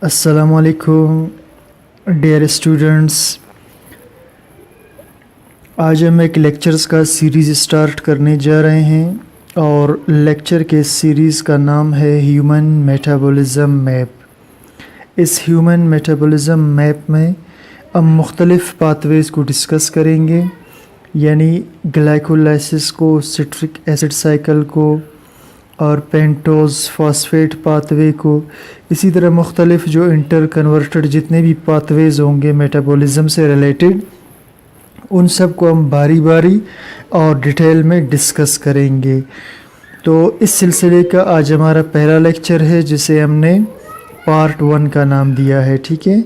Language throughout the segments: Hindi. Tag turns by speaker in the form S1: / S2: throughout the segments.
S1: अस्सलामुअलैकुम डियर स्टूडेंट्स। आज हम एक लेक्चर्स का सीरीज़ स्टार्ट करने जा रहे हैं और लेक्चर के सीरीज़ का नाम है ह्यूमन मेटाबॉलिज़्म मैप। इस ह्यूमन मेटाबॉलिज़्म मैप में हम मुख्तलिफ़ पाथवेज़ को डिस्कस करेंगे, यानी ग्लाइकोलाइसिस को, सिट्रिक एसिड साइकिल को और पेंटोज़ फॉस्फेट पाथवे को। इसी तरह मुख्तलिफ़ जो इंटर कन्वर्टेड जितने भी पाथवेज़ होंगे मेटाबॉलिज़्म से रिलेटेड, उन सब को हम बारी बारी और डिटेल में डिस्कस करेंगे। तो इस सिलसिले का आज हमारा पहला लेक्चर है जिसे हमने पार्ट 1 का नाम दिया है। ठीक है,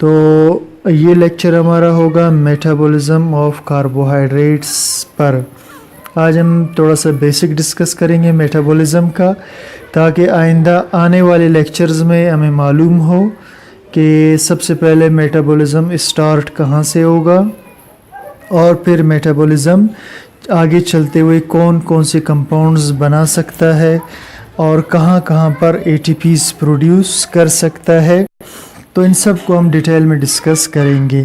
S1: तो ये लेक्चर हमारा होगा मेटाबॉलिज़्म ऑफ कार्बोहाइड्रेट्स पर। आज हम थोड़ा सा बेसिक डिस्कस करेंगे मेटाबॉलिज़्म का, ताकि आइंदा आने वाले लेक्चर्स में हमें मालूम हो कि सबसे पहले मेटाबॉलिज़्म स्टार्ट कहाँ से होगा और फिर मेटाबॉलिज़्म आगे चलते हुए कौन कौन से कंपाउंड्स बना सकता है और कहाँ कहाँ पर ATPs प्रोड्यूस कर सकता है। तो इन सब को हम डिटेल में डिस्कस करेंगे।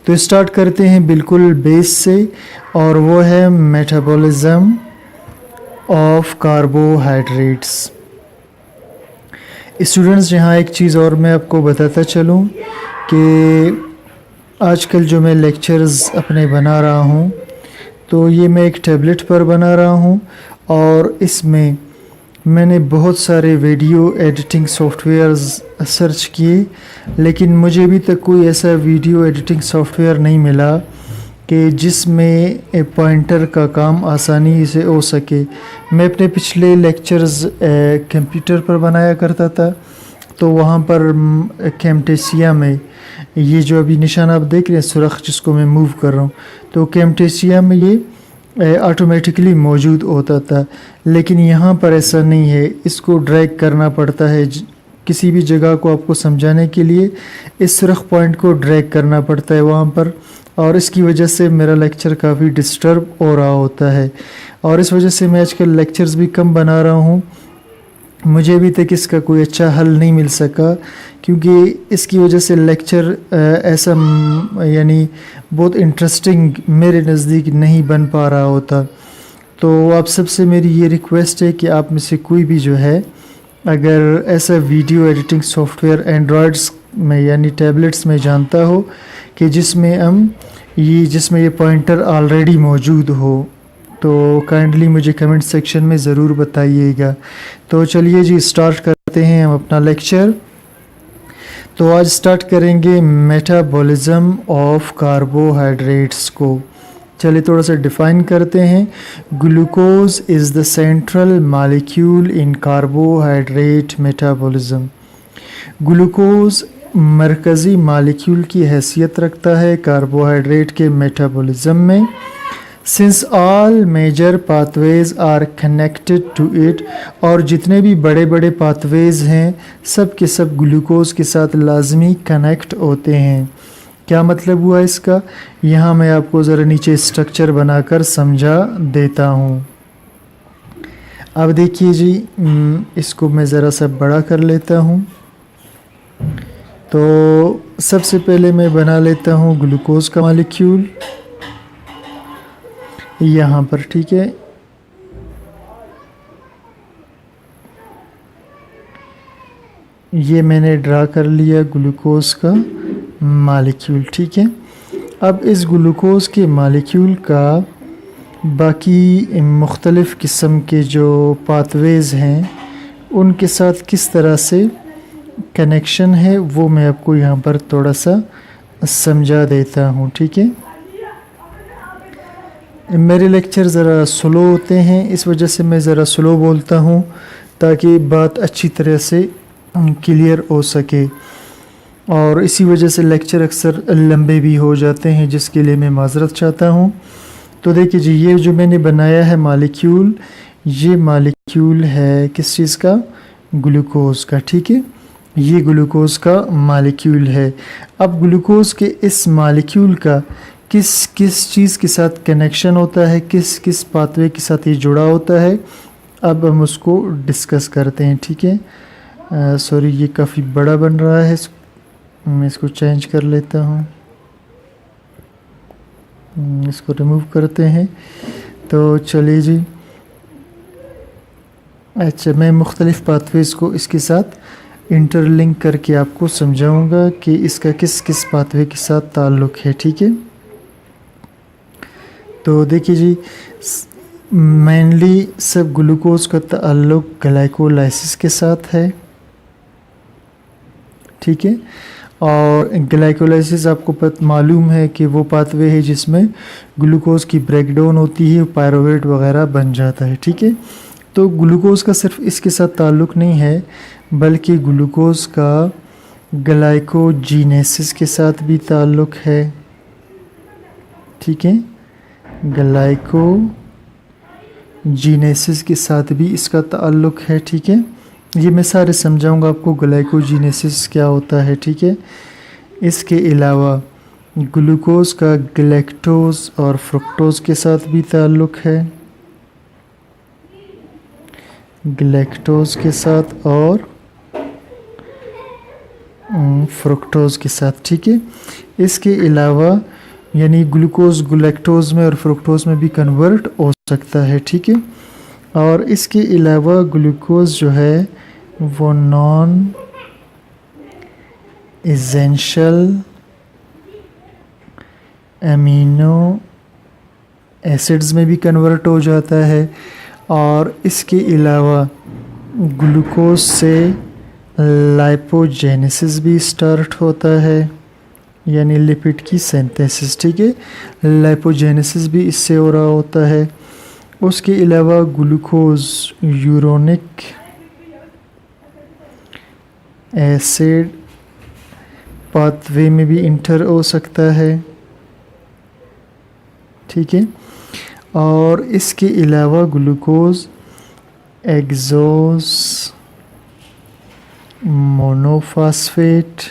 S1: तो स्टार्ट करते हैं बिल्कुल बेस से, और वो है मेटाबॉलिज़्म ऑफ कार्बोहाइड्रेट्स। स्टूडेंट्स, यहाँ एक चीज़ और मैं आपको बताता चलूँ कि आजकल जो मैं लेक्चर्स अपने बना रहा हूँ, तो ये मैं एक टैबलेट पर बना रहा हूँ और इसमें मैंने बहुत सारे वीडियो एडिटिंग सॉफ्टवेयर्स सर्च किए, लेकिन मुझे अभी तक कोई ऐसा वीडियो एडिटिंग सॉफ्टवेयर नहीं मिला कि जिसमें पॉइंटर का काम आसानी से हो सके। मैं अपने पिछले लेक्चर्स कंप्यूटर पर बनाया करता था, तो वहाँ पर कैमटेसिया में ये जो अभी निशान आप देख रहे हैं सुरख जिसको मैं मूव कर रहा हूँ, तो कैमटेसिया में ये ऑटोमेटिकली मौजूद होता था, लेकिन यहाँ पर ऐसा नहीं है। इसको ड्रैग करना पड़ता है। किसी भी जगह को आपको समझाने के लिए इस सुरख पॉइंट को ड्रैग करना पड़ता है वहाँ पर, और इसकी वजह से मेरा लेक्चर काफ़ी डिस्टर्ब हो रहा होता है और इस वजह से मैं आजकल लेक्चर्स भी कम बना रहा हूँ। मुझे अभी तक इसका कोई अच्छा हल नहीं मिल सका, क्योंकि इसकी वजह से लेक्चर ऐसा यानी बहुत इंटरेस्टिंग मेरे नज़दीक नहीं बन पा रहा होता। तो आप सबसे मेरी ये रिक्वेस्ट है कि आप में से कोई भी जो है, अगर ऐसा वीडियो एडिटिंग सॉफ्टवेयर एंड्रॉयड्स में यानी टैबलेट्स में जानता हो कि जिसमें ये पॉइंटर ऑलरेडी मौजूद हो, तो काइंडली मुझे कमेंट सेक्शन में ज़रूर बताइएगा। तो चलिए जी, स्टार्ट करते हैं हम अपना लेक्चर। तो आज स्टार्ट करेंगे मेटाबॉलिज़्म ऑफ कार्बोहाइड्रेट्स को। चलिए थोड़ा सा डिफ़ाइन करते हैं। Glucose is the central molecule in carbohydrate metabolism. Glucose मरकज़ी मॉलिक्यूल की हैसियत रखता है कार्बोहाइड्रेट के मेटाबॉलिज़्म में। Since all major pathways are connected to it, और जितने भी बड़े बड़े पाथवेज हैं सब के सब ग्लूकोज के साथ लाजमी कनेक्ट होते हैं। क्या मतलब हुआ इसका, यहाँ मैं आपको ज़रा नीचे स्ट्रक्चर बनाकर समझा देता हूँ। अब देखिए जी, इसको मैं ज़रा सा बड़ा कर लेता हूँ। तो सबसे पहले मैं बना लेता हूँ ग्लूकोज का मॉलिक्यूल यहाँ पर। ठीक है, ये मैंने ड्रा कर लिया ग्लूकोज का मॉलिक्यूल। ठीक है, अब इस ग्लूकोज के मॉलिक्यूल का बाकी मुख्तलिफ़ किस्म के जो पाथवेज हैं उनके साथ किस तरह से कनेक्शन है वो मैं आपको यहाँ पर थोड़ा सा समझा देता हूँ। ठीक है, मेरे लेक्चर ज़रा स्लो होते हैं, इस वजह से मैं ज़रा स्लो बोलता हूँ ताकि बात अच्छी तरह से क्लियर हो सके, और इसी वजह से लेक्चर अक्सर लंबे भी हो जाते हैं, जिसके लिए मैं माज़रत चाहता हूँ। तो देखिए जी, ये जो मैंने बनाया है मॉलिक्यूल, ये मॉलिक्यूल है किस चीज़ का, ग्लूकोज का। ठीक है, ये ग्लूकोज का मॉलिक्यूल है। अब ग्लूकोज के इस मॉलिक्यूल का किस किस चीज़ के साथ कनेक्शन होता है, किस किस पाथवे के साथ ये जुड़ा होता है, अब हम उसको डिस्कस करते हैं। ठीक है, सॉरी, ये काफ़ी बड़ा बन रहा है, मैं इसको चेंज कर लेता हूँ। इसको रिमूव करते हैं। तो चलिए जी, अच्छा, मैं मुख्तलिफ़ पाथवेज़ को इसके साथ इंटरलिंक करके आपको समझाऊंगा कि इसका किस किस पाथवे के साथ ताल्लुक़ है, ठीक है। तो देखिए जी, मेनली सब ग्लूकोज का ताल्लुक़ ग्लाइकोलाइसिस के साथ है, ठीक है। और ग्लाइकोलाइसिस आपको मालूम है कि वो पाथवे है जिसमें ग्लूकोज की ब्रेकडाउन होती है, पायरुवेट वगैरह बन जाता है, ठीक है। तो ग्लूकोज का सिर्फ इसके साथ ताल्लुक़ नहीं है, बल्कि ग्लूकोज का ग्लाइकोजीनेसिस के साथ भी ताल्लुक़ है, ठीक है। ग्लाइकोजीनेसिस के साथ भी इसका ताल्लुक़ है, ठीक है। ये मैं सारे समझाऊंगा आपको ग्लाइकोजीनेसिस क्या होता है, ठीक है। इसके अलावा ग्लूकोज का गैलेक्टोज और फ्रुक्टोज के साथ भी ताल्लुक़ है, गैलेक्टोज के साथ और फ्रुक्टोज के साथ, ठीक है। इसके अलावा यानी ग्लूकोज गैलेक्टोज में और फ्रुक्टोज में भी कन्वर्ट हो सकता है, ठीक है। और इसके अलावा ग्लूकोज जो है वो नॉन एसेंशियल एमिनो एसिड्स में भी कन्वर्ट हो जाता है। और इसके अलावा ग्लूकोज से लाइपोजेनेसिस भी स्टार्ट होता है, यानी लिपिड की सिंथेसिस, ठीक है। लाइपोजेनेसिस भी इससे हो रहा होता है। उसके अलावा ग्लूकोज यूरोनिक एसिड पाथवे में भी इंटर हो सकता है, ठीक है। और इसके अलावा ग्लूकोज एक्सोस मोनोफॉस्फेट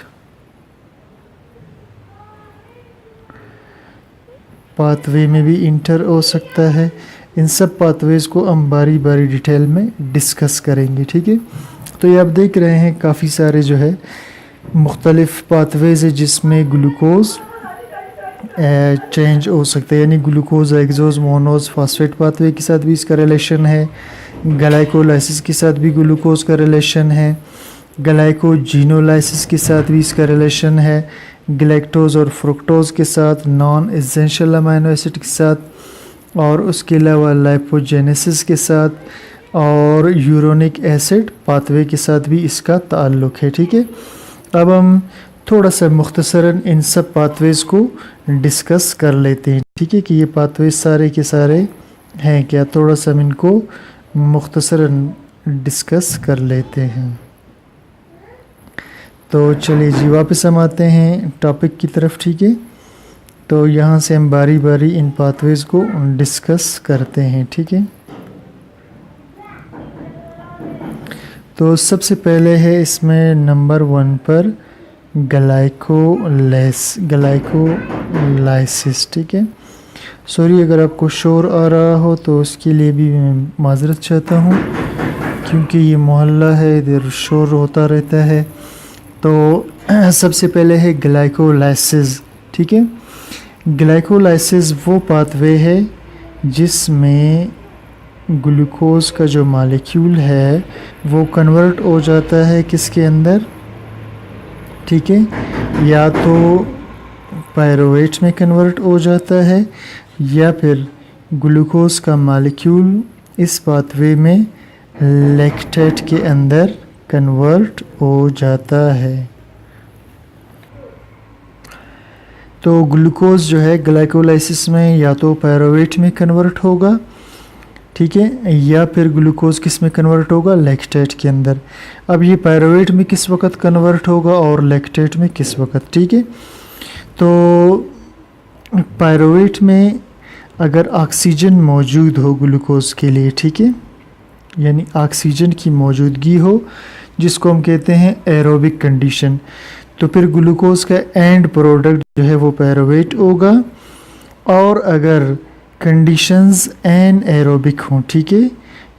S1: पाथवे में भी इंटर हो सकता है। इन सब पाथवेज़ को हम बारी बारी डिटेल में डिस्कस करेंगे, ठीक है। तो ये आप देख रहे हैं काफ़ी सारे जो है मुख्तलिफ़ पाथवेज़ है जिसमें ग्लूकोज चेंज हो सकता है, यानी ग्लूकोज एक्सोस मोनोस फास्फेट पाथवे के साथ भी इसका रिलेशन है, ग्लाइकोलाइसिस के साथ भी ग्लूकोज का रिलेशन है, ग्लाइकोजीनोलाइसिस के साथ भी इसका रिलेशन है, गैलेक्टोज और फ्रुक्टोज के साथ, नॉन एसेंशियल अमीनो एसिड के साथ, और उसके अलावा लाइपोजेनेसिस के साथ और यूरोनिक एसिड पाथवे के साथ भी इसका ताल्लुक़ है, ठीक है। अब हम थोड़ा सा मुख्तसरन इन सब पाथवेज़ को डिस्कस कर लेते हैं, ठीक है, कि ये पाथवेज़ सारे के सारे हैं क्या। थोड़ा सा हम इनको मुख्तसरन डिस्कस कर लेते हैं। तो चलिए जी, वापस हम आते हैं टॉपिक की तरफ, ठीक है। तो यहाँ से हम बारी बारी इन पाथवेज़ को डिस्कस करते हैं, ठीक है। तो सबसे पहले है इसमें नंबर 1 पर ग्लाइकोलाइसिस, ठीक है। सॉरी अगर आपको शोर आ रहा हो तो उसके लिए भी मैं माज़रत चाहता हूँ, क्योंकि ये मोहल्ला है, इधर शोर होता रहता है। तो सबसे पहले है ग्लाइकोलाइसिस, ठीक है। ग्लाइकोलाइसिस वो पाथवे है जिसमें ग्लूकोज का जो मॉलिक्यूल है वो कन्वर्ट हो जाता है किसके अंदर, ठीक है, या तो पायरुवेट में कन्वर्ट हो जाता है या फिर ग्लूकोज का मॉलिक्यूल इस पाथवे में लैक्टेट के अंदर कन्वर्ट हो जाता है। तो ग्लूकोज जो है ग्लाइकोलाइसिस में या तो पायरुवेट में कन्वर्ट होगा, ठीक है, या फिर ग्लूकोज किस में कन्वर्ट होगा, लैक्टेट के अंदर। अब ये पायरुवेट में किस वक्त कन्वर्ट होगा और लैक्टेट में किस वक्त, ठीक है। तो पायरुवेट में अगर ऑक्सीजन मौजूद हो ग्लूकोज के लिए, ठीक है, यानी ऑक्सीजन की मौजूदगी हो, जिसको हम कहते हैं एरोबिक कंडीशन, तो फिर ग्लूकोज का एंड प्रोडक्ट जो है वो पायरुवेट होगा। और अगर कंडीशंस एन एरोबिक हों, ठीक है,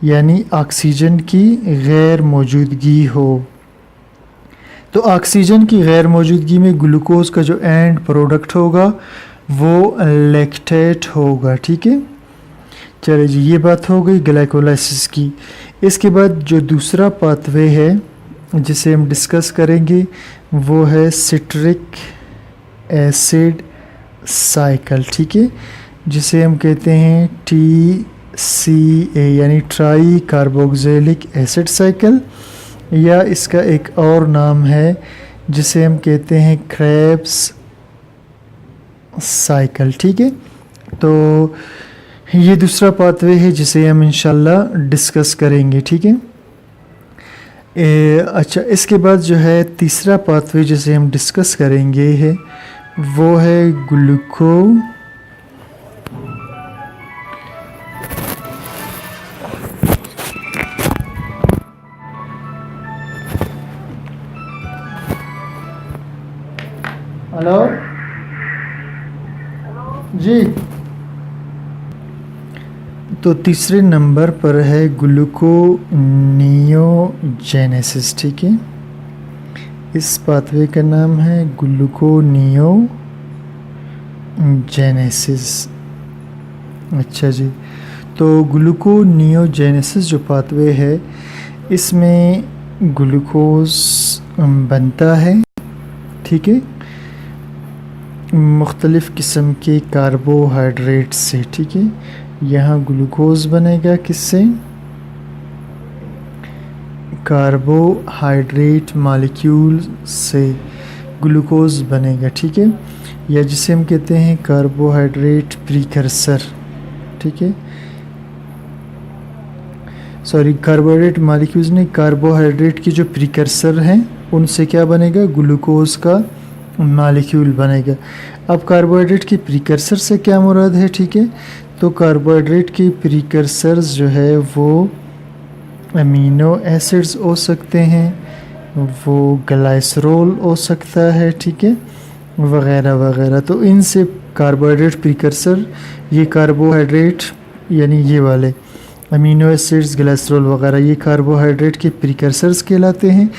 S1: यानी ऑक्सीजन की गैर मौजूदगी हो, तो ऑक्सीजन की गैर मौजूदगी में ग्लूकोज का जो एंड प्रोडक्ट होगा वो लैक्टेट होगा। ठीक है, चलिए जी, ये बात हो गई ग्लाइकोलाइसिस की। इसके बाद जो दूसरा पाथवे है जिसे हम डिस्कस करेंगे वो है सिट्रिक एसिड साइकिल। ठीक है, जिसे हम कहते हैं TCA यानी ट्राई कार्बोक्सिलिक एसिड साइकिल, या इसका एक और नाम है जिसे हम कहते हैं क्रेब्स साइकिल। ठीक है, तो ये दूसरा पाथवे है जिसे हम इंशाल्लाह डिस्कस करेंगे। ठीक है, अच्छा, इसके बाद जो है तीसरा पाथवे जिसे हम डिस्कस करेंगे है वो है ग्लूको हेलो जी। तो तीसरे नंबर पर है ग्लूकोनियोजेनेसिस। ठीक है, इस पाथवे का नाम है ग्लूकोनियोजेनेसिस। अच्छा जी, तो ग्लूकोनियोजेनेसिस जो पाथवे है इसमें ग्लूकोज बनता है। ठीक है, मुख्तलिफ़ किस्म के कार्बोहाइड्रेट से। ठीक है, यहाँ ग्लूकोज बनेगा किससे? कार्बोहाइड्रेट मॉलिक्यूल से ग्लूकोज बनेगा। ठीक है, या जिसे हम कहते हैं कार्बोहाइड्रेट प्रीकर्सर। ठीक है, सॉरी, कार्बोहाइड्रेट मॉलिक्यूल्स नहीं, कार्बोहाइड्रेट की जो प्रीकर्सर हैं उनसे क्या बनेगा? ग्लूकोज का मॉलिक्यूल बनेगा। अब कार्बोहाइड्रेट की प्रीकर्सर से क्या मुराद है? ठीक है, तो कार्बोहाइड्रेट की प्रीकर्सर्स जो है वो अमीनो एसिड्स हो सकते हैं, वो ग्लाइसरोल हो सकता है। ठीक है, वगैरह वगैरह। तो इनसे कार्बोहाइड्रेट प्रीकर्सर, ये कार्बोहाइड्रेट यानी ये वाले अमीनो एसिड्स, ग्लाइसरोल वगैरह, ये कार्बोहाइड्रेट के प्रीकर्सर्स कहलाते हैं।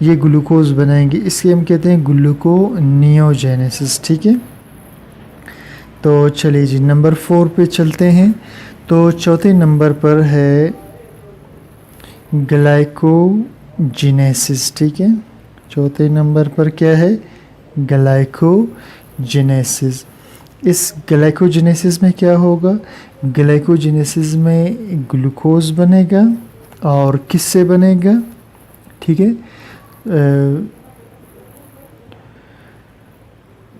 S1: ये ग्लूकोज बनाएंगे, इसके हम कहते हैं ग्लूकोनियोजेनेसिस। ठीक है, तो चलिए जी नंबर 4 पे चलते हैं। तो चौथे नंबर पर है ग्लाइकोजेनेसिस। ठीक है, चौथे नंबर पर क्या है? ग्लाइकोजेनेसिस। इस ग्लाइकोजेनेसिस में क्या होगा? ग्लाइकोजेनेसिस में ग्लूकोज बनेगा, और किससे बनेगा? ठीक है,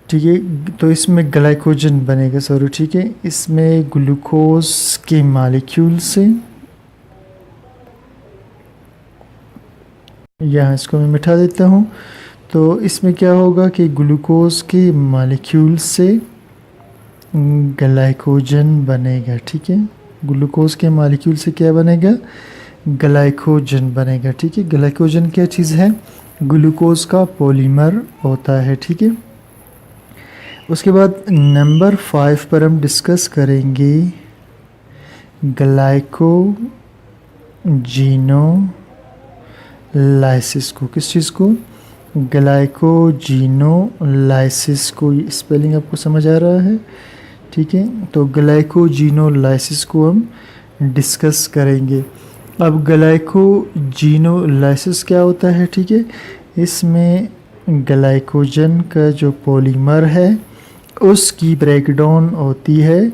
S1: ठीक है, तो इसमें ग्लाइकोजन बनेगा, सॉरी। ठीक है, इसमें ग्लूकोज के मॉलिक्यूल से, यहाँ इसको मैं मिटा देता हूँ। तो इसमें क्या होगा कि ग्लूकोज के मॉलिक्यूल से ग्लाइकोजन बनेगा। ठीक है, ग्लूकोज के मॉलिक्यूल से क्या बनेगा? ग्लाइकोजन बनेगा। ठीक है, ग्लाइकोजन क्या चीज़ है? ग्लूकोज का पॉलीमर होता है। ठीक है, उसके बाद नंबर 5 पर हम डिस्कस करेंगे ग्लाइकोजीनोलाइसिस को। किस चीज़ को? ग्लाइकोजीनोलाइसिस को। स्पेलिंग आपको समझ आ रहा है? ठीक है, तो ग्लाइकोजीनोलाइसिस को हम डिस्कस करेंगे। अब ग्लाइकोजीनोलाइसिस क्या होता है? ठीक है, इसमें ग्लाइकोजन का जो पॉलीमर है उसकी ब्रेकडाउन होती है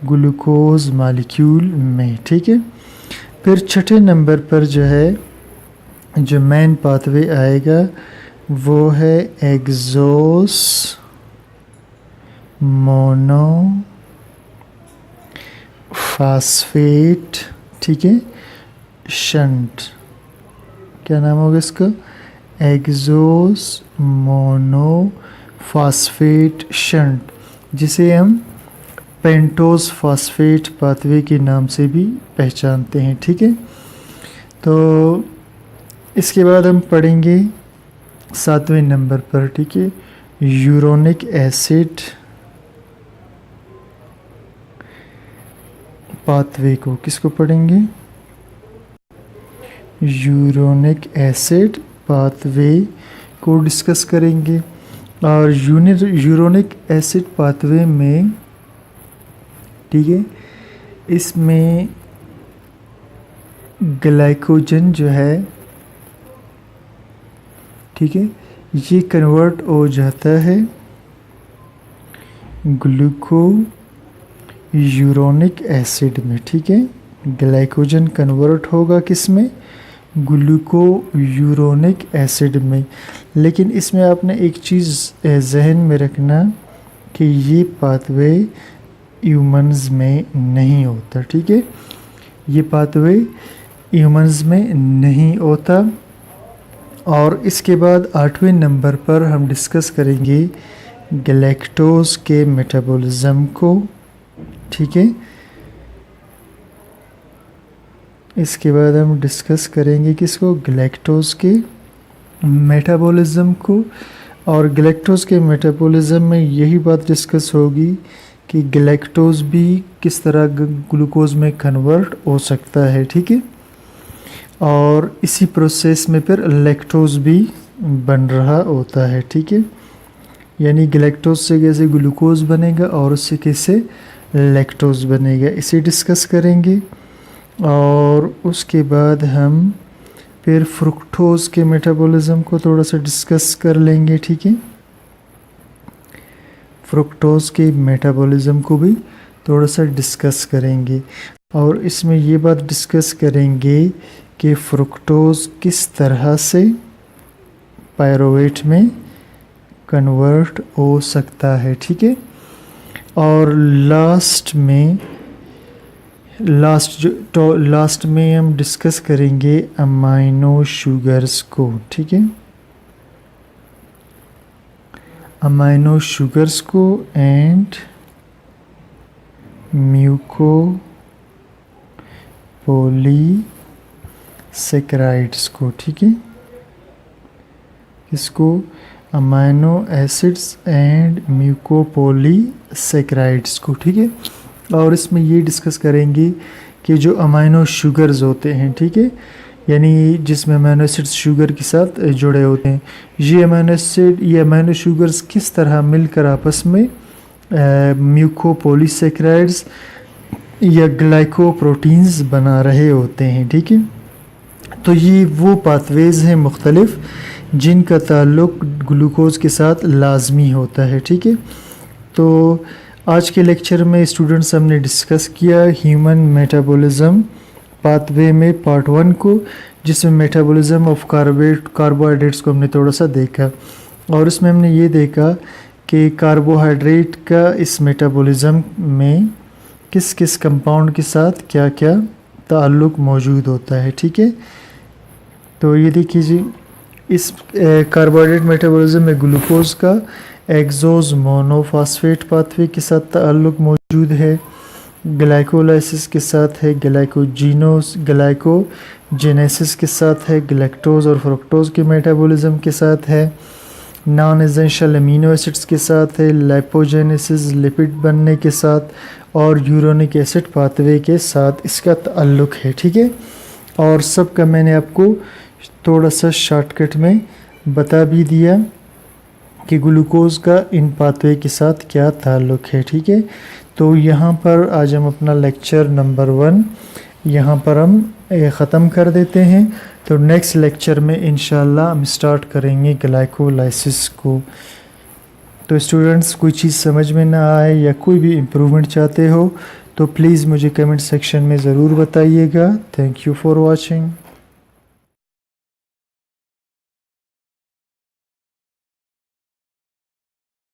S1: ग्लूकोज मॉलिक्यूल में। ठीक है, फिर छठे नंबर पर जो है जो मेन पाथवे आएगा वो है एक्सोस मोनोफॉस्फेट। ठीक है, शंट। क्या नाम होगा इसका? एक्सोस मोनोफॉस्फेट शंट, जिसे हम पेंटोस फॉस्फेट पाथवे के नाम से भी पहचानते हैं। ठीक है, तो इसके बाद हम पढ़ेंगे 7वें नंबर पर। ठीक है, यूरोनिक एसिड पाथवे को। किसको पढ़ेंगे? यूरोनिक एसिड पाथवे को डिस्कस करेंगे। और यूरोनिक एसिड पाथवे में, ठीक है, इसमें ग्लाइकोजन जो है, ठीक है, ये कन्वर्ट हो जाता है ग्लूको यूरोनिक एसिड में, ठीक है। ग्लाइकोजन कन्वर्ट होगा किस में? ग्लूको यूरोनिक एसिड में। लेकिन इसमें आपने एक चीज़ जहन में रखना कि ये पाथवे ह्यूमंस में नहीं होता, ठीक है। ये पाथवे ह्यूमंस में नहीं होता। और इसके बाद 8वें नंबर पर हम डिस्कस करेंगे गैलेक्टोज के मेटाबॉलिज्म को, ठीक है। इसके बाद हम डिस्कस करेंगे किसको? गैलेक्टोज के मेटाबॉलिज्म को। और गैलेक्टोज के मेटाबॉलिज्म में यही बात डिस्कस होगी कि गैलेक्टोज भी किस तरह ग्लूकोज में कन्वर्ट हो सकता है, ठीक है। और इसी प्रोसेस में फिर लैक्टोज भी बन रहा होता है, ठीक है। यानी गैलेक्टोज से कैसे ग्लूकोज बनेगा और उससे कैसे लैक्टोज बनेगा, इसे डिस्कस करेंगे। और उसके बाद हम फिर फ्रुक्टोज के मेटाबॉलिज्म को थोड़ा सा डिस्कस कर लेंगे, ठीक है। फ्रुक्टोज के मेटाबॉलिज्म को भी थोड़ा सा डिस्कस करेंगे। और इसमें ये बात डिस्कस करेंगे कि फ्रुक्टोज किस तरह से पायरुवेट में कन्वर्ट हो सकता है, ठीक है। और लास्ट में हम डिस्कस करेंगे अमाइनो शुगर्स को, ठीक है। अमाइनो शुगर्स को एंड म्यूको पॉलीसेकेराइड्स को, ठीक है। इसको अमाइनो एसिड्स एंड म्यूकोपॉलीसेकेराइड्स को, ठीक है। और इसमें ये डिस्कस करेंगे कि जो अमाइनो शुगर्स होते हैं, ठीक है, यानी जिसमें अमाइनो एसिड्स शुगर के साथ जुड़े होते हैं, ये अमाइनो शुगर्स किस तरह मिलकर आपस में म्यूकोपॉलीसेकेराइड्स या ग्लाइकोप्रोटीन्स बना रहे होते हैं, ठीक है। तो ये वो पाथवेज हैं मुख्तलिफ जिनका ताल्लुक़ ग्लूकोज के साथ लाजमी होता है, ठीक है। तो आज के लेक्चर में स्टूडेंट्स हमने डिस्कस किया ह्यूमन मेटाबॉलिज्म पाथवे में पार्ट 1 को, जिसमें मेटाबॉलिज्म ऑफ कार्बोहाइड्रेट्स को हमने थोड़ा सा देखा। और इसमें हमने ये देखा कि कार्बोहाइड्रेट का इस मेटाबॉलिज्म में किस किस कंपाउंड के साथ क्या क्या ताल्लुक़ मौजूद होता है, ठीक है। तो ये देखिए जी, इस कार्बोहाइड्रेट मेटाबॉलिज्म में ग्लूकोज का एक्सोज मोनोफॉस्फेट पाथवे के साथ ताल्लुक़ मौजूद है, ग्लाइकोलाइसिस के साथ है, ग्लाइकोजेनेसिस के साथ है, गैलेक्टोज और फ्रुक्टोज के मेटाबॉलिज्म के साथ है, नॉन एसेंशियल अमीनो एसिड्स के साथ है, लाइपोजेनेसिस लिपिड बनने के साथ, और यूरोनिक एसिड पाथवे के साथ इसका ताल्लुक़ है, ठीक है। और सब का मैंने आपको थोड़ा सा शॉर्टकट में बता भी दिया कि ग्लूकोज का इन पाथवे के साथ क्या ताल्लुक़ है, ठीक है। तो यहाँ पर आज हम अपना लेक्चर नंबर 1 यहाँ पर हम ख़त्म कर देते हैं। तो नेक्स्ट लेक्चर में इंशाल्लाह हम स्टार्ट करेंगे ग्लाइकोलाइसिस को। तो स्टूडेंट्स, कोई चीज़ समझ में ना आए या कोई भी इम्प्रूवमेंट चाहते हो तो प्लीज़ मुझे कमेंट सेक्शन में ज़रूर बताइएगा। Thank you for watching.